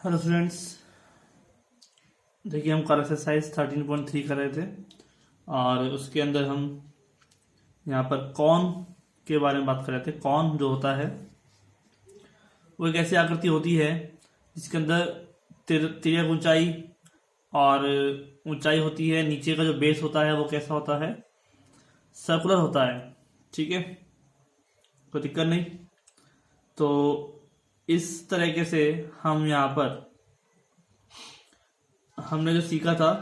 Hello students, देखिए हम कल एक्सरसाइज 13.3 कर रहे थे और उसके अंदर हम यहाँ पर कौन के बारे में बात कर रहे थे। कौन जो होता है वो एक ऐसी आकृति होती है जिसके अंदर तिर्यक ऊंचाई और ऊंचाई होती है। नीचे का जो बेस होता है वो कैसा होता है, सर्कुलर होता है। ठीक है, कोई दिक्कत नहीं। तो इस तरीके से हम यहाँ पर हमने जो सीखा था,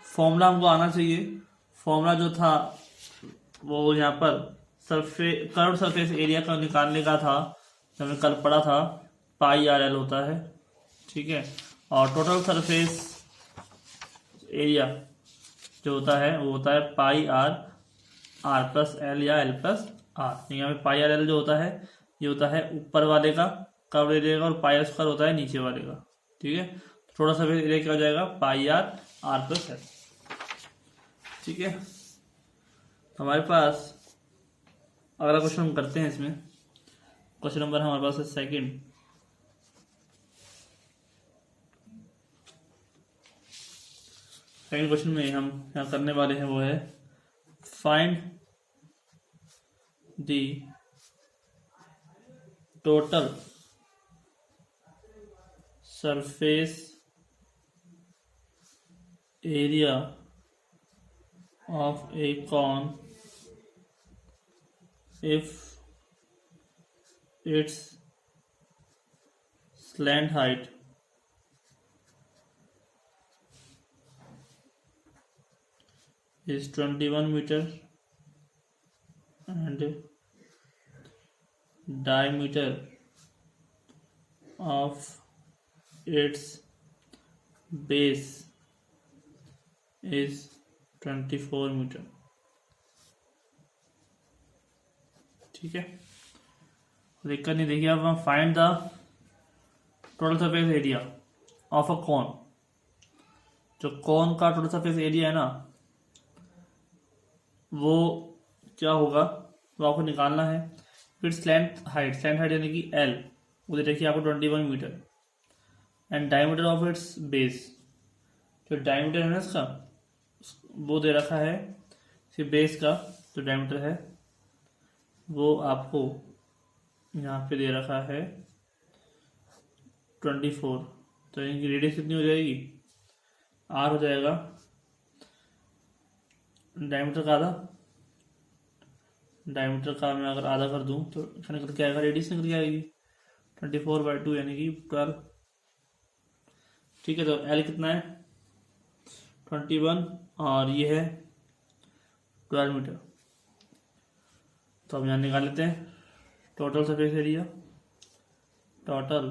फॉर्मूला हमको आना चाहिए। फॉर्मूला जो था वो यहाँ पर कर्व सरफेस एरिया का निकालने का था, जो हमने कल पढ़ा था, पाई आर एल होता है। ठीक है, और टोटल सरफेस एरिया जो होता है वो होता है पाई आर आर प्लस एल या एल प्लस आर। यहाँ पे पाई आर एल जो होता है ये होता है ऊपर वाले का कर्व एरिया का, और पाई आर स्क्वायर होता है नीचे वाले का। ठीक है, थोड़ा सा एरिया क्या हो जाएगा, पाई आर आर प्लस एल। ठीक है, तो हमारे पास अगला क्वेश्चन हम करते हैं। इसमें क्वेश्चन नंबर हमारे पास है सेकंड। क्वेश्चन में हम यहाँ करने वाले हैं वो है find the total surface area of a cone if its slant height is 21 meter and diameter of its base is 24 metre. ठीक है, दिक्कत नहीं। देखिए, अब हम find the total surface area of a cone. जो कॉन का टोटल सरफेस एरिया है ना, वो क्या होगा वो आपको निकालना है। फिर स्लैंट हाइट यानी कि एल, वो देखिए आपको 21 metre, and diameter of its base, जो डायमीटर है ना इसका वो दे रखा है। सिर्फ बेस का जो डायमीटर है वो आपको यहाँ पे दे रखा है 24। तो इनकी रेडियस कितनी हो जाएगी, आर हो जाएगा, डायमीटर का आधा। डायमीटर का मैं अगर आधा कर दूं तो निकल के आएगा, रेडियस निकल के आएगी 24/2 यानी कि 12। ठीक है, तो एल कितना है 21 और ये है 12 मीटर। तो हम यहाँ निकाल लेते हैं total surface area. Total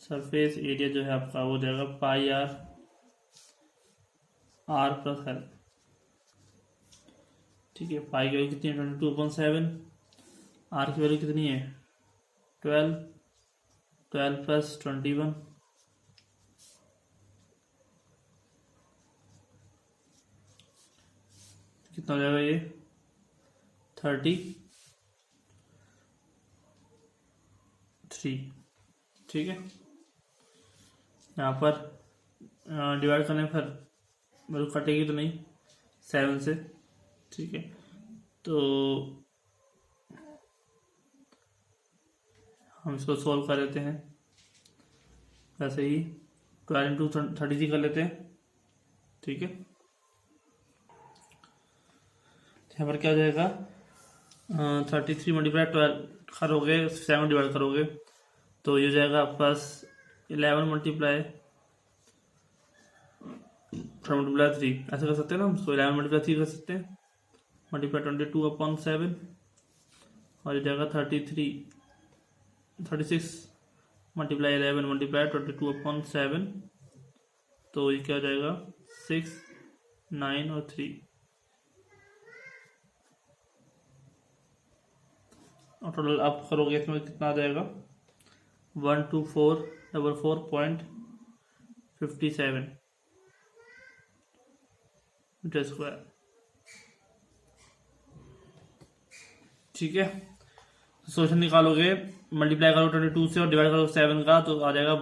surface area जो है आपका वो जाएगा पाई आर आर प्लस एल। ठीक है, पाई की वैल्यू कितनी है 22/7, आर की वैल्यू कितनी है 12, 12 प्लस 21, कितना हो जाएगा ये 33। ठीक है, यहाँ पर डिवाइड करने पर वैल्यू कटेगी तो नहीं 7 से। ठीक है, तो हम इसको सॉल्व कर लेते हैं। वैसे ही 12 × 33 कर लेते हैं। ठीक है, यहाँ पर क्या हो जाएगा 33 मल्टीप्लाई 12 करोगे, 7 डिवाइड करोगे तो ये हो जाएगा आपके पास 11 मल्टीप्लाई 3। ऐसा कर सकते हैं ना हम, 11 मल्टीप्लाई 3 कर सकते हैं, मल्टीप्लाई 22/7 और ये जाएगा 36 मल्टीप्लाई 11 मल्टीप्लाई 22/7। तो ये क्या हो जाएगा 6, 9 और 3, और टोटल आप करोगे इसमें कितना आ जाएगा 12444.57 मीटर स्क्वायर। ठीक है, सोल्यूशन निकालोगे, मल्टीप्लाई करो 22 से और डिवाइड करो 7 का, तो आ जाएगा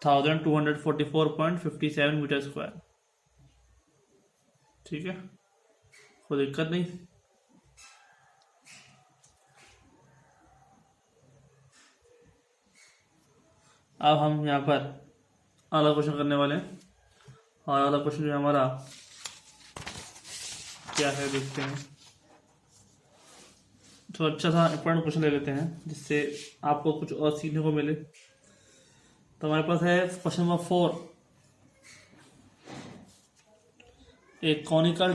1244.57 मीटर स्क्वायर। ठीक है, कोई दिक्कत नहीं। अब हम यहाँ पर अगला क्वेश्चन करने वाले हैं, और अगला क्वेश्चन जो हमारा क्या है देखते हैं। तो अच्छा सा इंपॉर्टेंट क्वेश्चन ले लेते हैं जिससे आपको कुछ और सीखने को मिले। तो हमारे पास है question number 4, a conical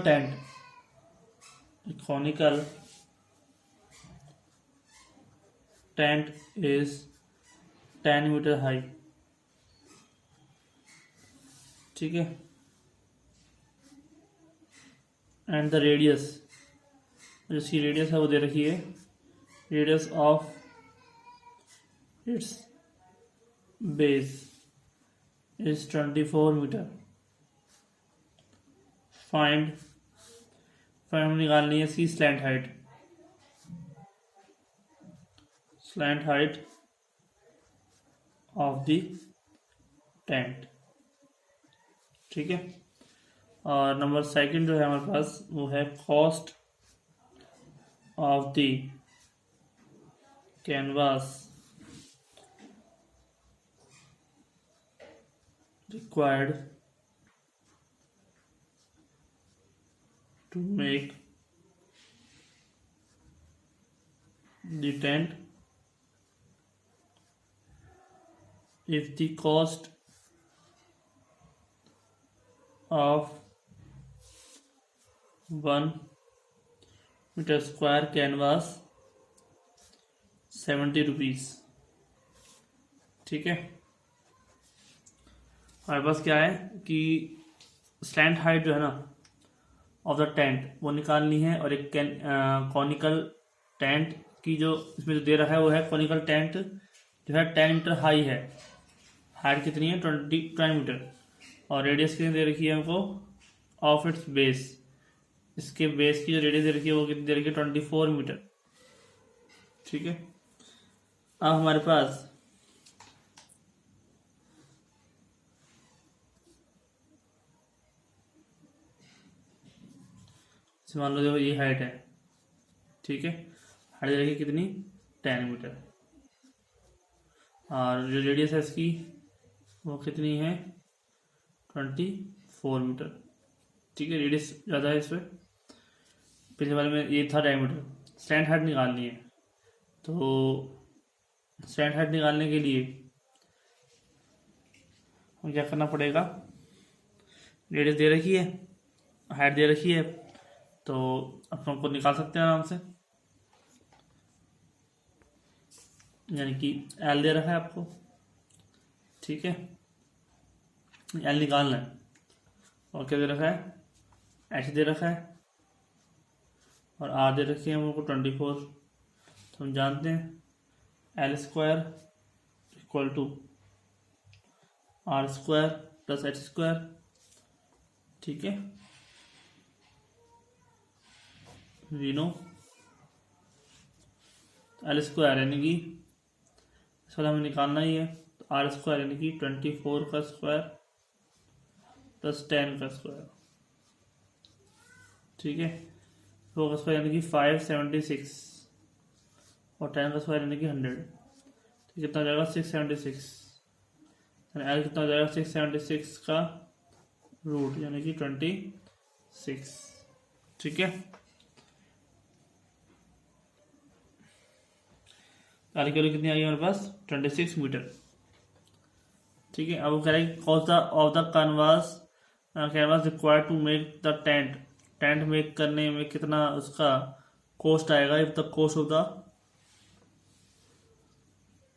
tent is 10 metre high. ठीक है, एंड द रेडियस, जो इसकी रेडियस है वो दे रखी है, radius of its base is 24 metre. Find निकालनी है इसकी slant height of the tent. ठीक है, और नंबर सेकंड जो है हमारे पास वो है cost of the canvas required to make the tent if the cost of 1 meter square canvas 70 rupees। ठीक है, हमारे पास क्या है कि स्लैंट हाइट जो है ना ऑफ द टेंट वो निकालनी है, और एक कॉनिकल टेंट की जो इसमें जो दे रहा है वो है कॉनिकल टेंट जो है 10 मीटर हाई है। हाइट कितनी है 20 मीटर, और रेडियस कितनी दे रखी है हमको ऑफ इट्स बेस, इसके बेस की जो रेडियस दे रखी है वो कितनी दे रखी है 24 मीटर। ठीक है, अब हमारे पास मान लो देखो ये हाइट है। ठीक है, हाइट दे रखी कितनी 10 मीटर, और जो रेडियस है इसकी वो कितनी है 24 मीटर। ठीक है, रेडियस ज़्यादा है इस पर, पिछले वाले में ये था डायमीटर। स्लैंट हाइट निकालनी है, तो स्लैंट हाइट निकालने के लिए हम क्या करना पड़ेगा, रेडियस दे रखी है, हाइट दे रखी है, तो अपन को निकाल सकते हैं आराम से। यानी कि एल दे रखा है आपको। ठीक है, एल निकालना है, और क्या दे रखा है एच दे रखा है, और आर दे रखी है हमको 24। तो हम जानते हैं l square equal to r square plus h square. ठीक है, वी नो एल स्क्वायर यानी कि इस वाला हमें निकालना ही है, तो आर स्क्वायर यानी कि 24 का स्क्वायर प्लस 10 का स्क्वायर। ठीक है, 4 का स्क्वायर यानी कि 576, और 10 का स्क्वायर यानी कि 100। तो कितना हो जाएगा 676, एल कितना हो जाएगा 676 का रूट यानी कि 26। ठीक है, आर की वैल्यू कितनी आई हमारे पास 26 मीटर। ठीक है, अब वो कह रहा है cost of the canvas required to make the tent make करने में कितना उसका कॉस्ट आएगा। If the cost of the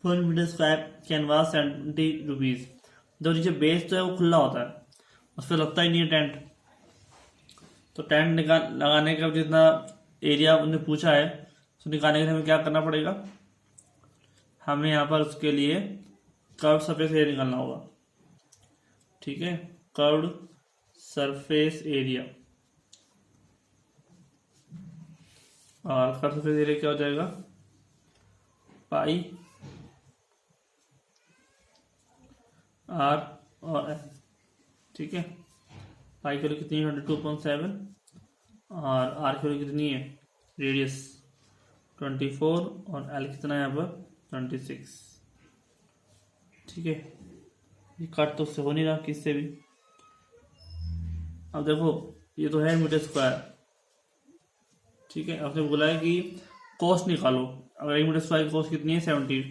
1 metre square canvas 70 rupees. जो नीचे बेस तो है वो खुला होता है, उस पर लगता ही नहीं है टेंट। तो टेंट लगाने का जितना एरिया उन्होंने पूछा है उसको निकालने के लिए हमें क्या करना पड़ेगा, हमें यहाँ पर उसके लिए कर्व सरफेस एरिया निकालना होगा। ठीक है, कर्व्ड सरफेस एरिया, और कर्व सरफेस एरिया क्या हो जाएगा पाई आर और एल। ठीक है, पाई की वैल्यू कितनी है 22.7 और आर की वैल्यू कितनी है रेडियस 24 और एल कितना है यहाँ पर 26। ठीक है, ये कट तो उससे हो नहीं रहा किससे भी। अब देखो ये तो है मीटर स्क्वायर। ठीक है, आपने बोला है कि कॉस्ट निकालो। अगर 1 मीटर स्क्वायर की कॉस्ट कितनी है 70,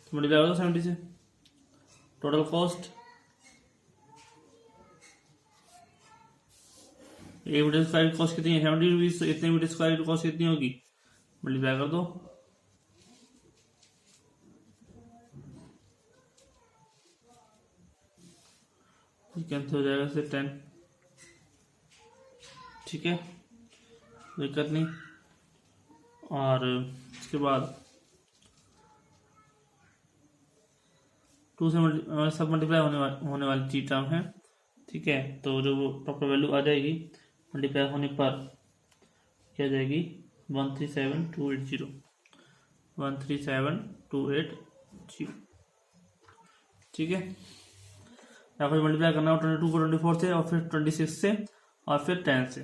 तो मल्टीप्लाई करो 70 से। टोटल कॉस्ट 1 मीटर स्क्वायर की कॉस्ट कितनी है 70 रुपीज, तो इतने मीटर स्क्वायर की कॉस्ट कितनी होगी, मल्टीप्लाई कर दो। कैंसिल हो जाएगा से 10। ठीक है, दिक्कत नहीं। और उसके बाद 2 से सब मल्टीप्लाई होने वाली चीज टर्म है। ठीक है, तो जो वो प्रॉपर वैल्यू आ जाएगी मल्टीप्लाई होने पर क्या जाएगी 137280 137280। ठीक है, या फिर मल्टीप्लाई करना हो 22 को 24 से और फिर 26 से और फिर 10 से।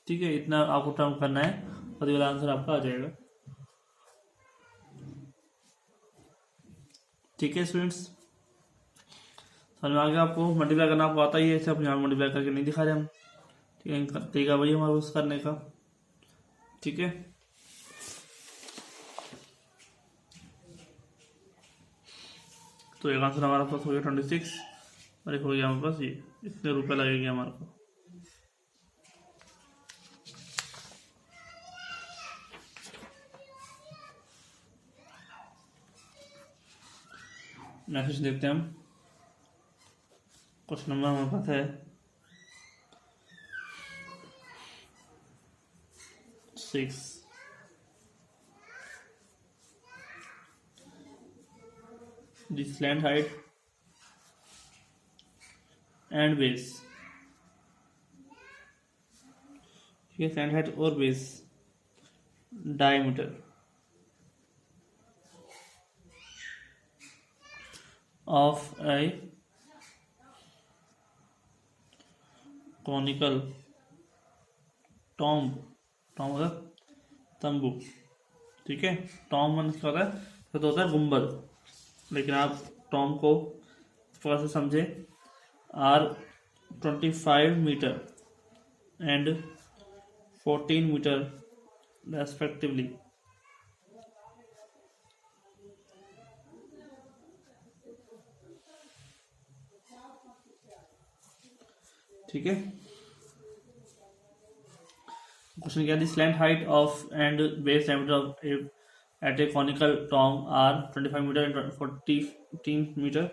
ठीक है, इतना आपको टर्म करना है और ये वाला आंसर आपका आ जाएगा। ठीक है स्टूडेंट्स, समझ में आ गया आपको। मल्टीप्लाई करना आपको आता ही है, सिर्फ यहाँ मल्टीप्लाई करके नहीं दिखा रहे हम। ठीक है, तरीका वही हमारा उस करने का। ठीक है, तो एक आंसर हमारे पास हो गया 26 और एक हो गया हमारे पास ये, इतने रुपए लगेंगे हमारे को। नेक्स्ट देखते हैं हम। क्वेश्चन नंबर हमारे पास है 6। The slant height and base, ठीक है, slant height और base diameter of a conical tomb मतलब तंबू। ठीक है, टॉम मन क्या होता है, तो होता है गुंबद, लेकिन आप टॉम को थोड़ा सा समझे। Are 25 metre and 14 metre respectively. ठीक है, क्वेश्चन क्या है, slant height of and base diameter of at a conical tomb are 25 metre and 14 metre.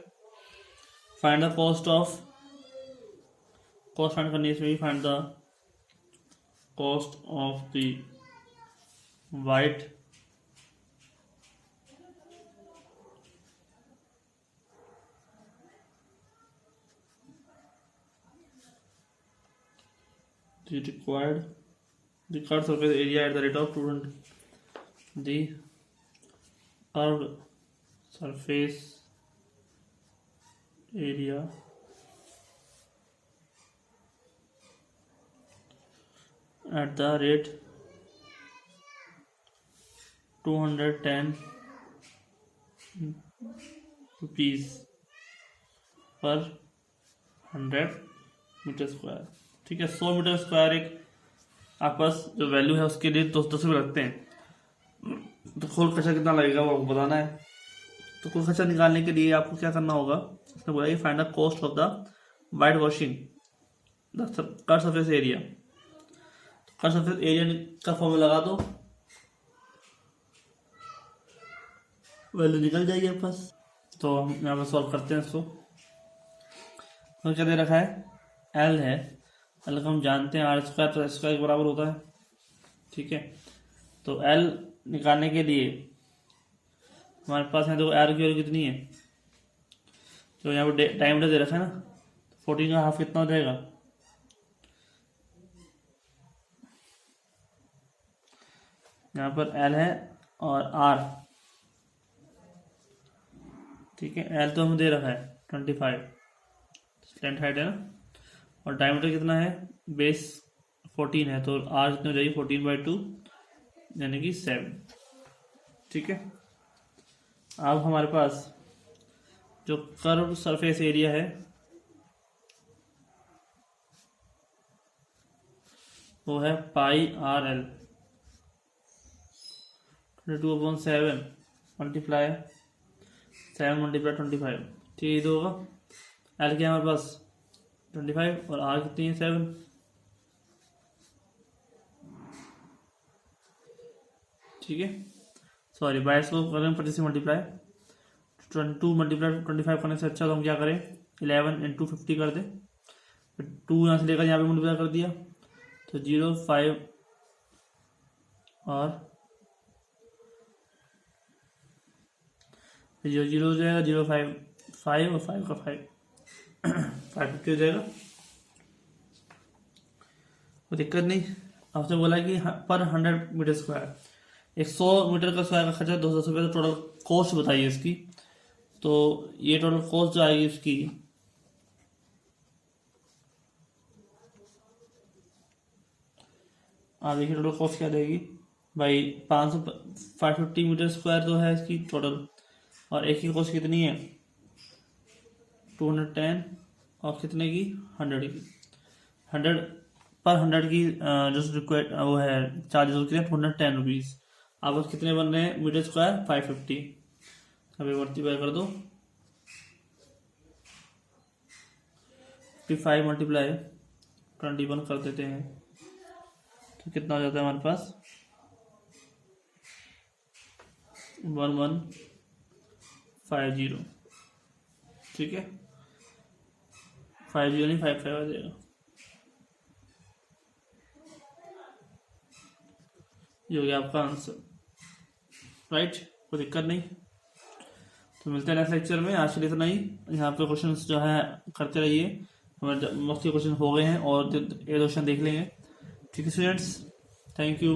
Find the cost of, cost find करनी है इसमें, find the cost of the white required the curved surface area at the rate of 200, the curved surface area at the rate 210 rupees per 100 metre square. ठीक है, 100 metre square एक आपस जो value है उसके लिए 10 रुपये लगते हैं। तो कुल खर्चा कितना लगेगा वो आपको बताना है। तो कुल खर्चा निकालने के लिए आपको क्या करना होगा, इसने बोला कि find the cost of the white washing the curve surface area. Curve surface area का फॉर्मूला लगा दो, वैल्यू निकल जाएगी आपके पास। तो हम यहाँ पर सॉल्व करते हैं इसको। तो क्या दे रखा है, एल है, एल को हम जानते हैं आर स्क्वायर तो एस स्क्वायर के बराबर होता है। ठीक है, तो एल निकालने के लिए हमारे पास है, देखो आर की वैल्यू कितनी है, तो यहाँ पर डायमीटर दे रखा है ना, 14 का हाफ कितना हो जाएगा, यहाँ पर एल है और आर। ठीक है, एल तो हमें दे रखा है 25, लेंथ हाइट है ना, और डायमीटर कितना है, बेस 14 है, तो आर कितनी हो जाएगी 14/2 यानी कि 7। ठीक है, अब हमारे पास जो कर्व सरफेस एरिया है वो है πRL, 22/7 मल्टीप्लाई 7 मल्टीप्लाई 25, ठीक है, ये तो होगा। एल क्या है हमारे पास 25 और आर कितनी है 7, ठीक है, सॉरी 22 को करें 25 से मल्टीप्लाई, 22 मल्टीप्लाई 25 करने से अच्छा तो हम क्या करें 11 × 50 कर दें, फिर 2 यहाँ से लेकर यहाँ पे मल्टीप्लाई कर दिया तो 0 5 और 0 हो जाएगा, 0 5 5 और 5 का 5 550 हो जाएगा, कोई दिक्कत नहीं। आपसे बोला कि पर 100 मीटर स्क्वायर 100 मीटर का स्क्वायर का खर्चा 210 रुपये, तो टोटल कॉस्ट बताइए इसकी। तो ये टोटल कॉस्ट जो आएगी इसकी देखिए टोटल कॉस्ट क्या देगी भाई, 550 मीटर स्क्वायर तो है इसकी टोटल, और एक की कॉस्ट कितनी है 210 और कितने की 100 की, 100 पर 100 की जो रिक्वायर्ड वो है चार्जेस वो कितने 210 रुपीज़। अब कितने बन रहे हैं मीटर स्क्वायर 550, अभी मल्टीप्लाई कर दो 55 मल्टीप्लाई 21 कर देते हैं तो कितना हो जाता है हमारे पास 1150, ठीक है, 50 नहीं 55 आ जाएगा, ये हो गया आपका आंसर, राइट, कोई दिक्कत नहीं। तो मिलते हैं नेक्स्ट लेक्चर में, आज के लिए इतना ही। यहाँ पे क्वेश्चंस जो है करते रहिए, हमारे मस्त क्वेश्चन हो गए हैं और एक क्वेश्चन देख लेंगे, ठीक है स्टूडेंट्स, थैंक यू।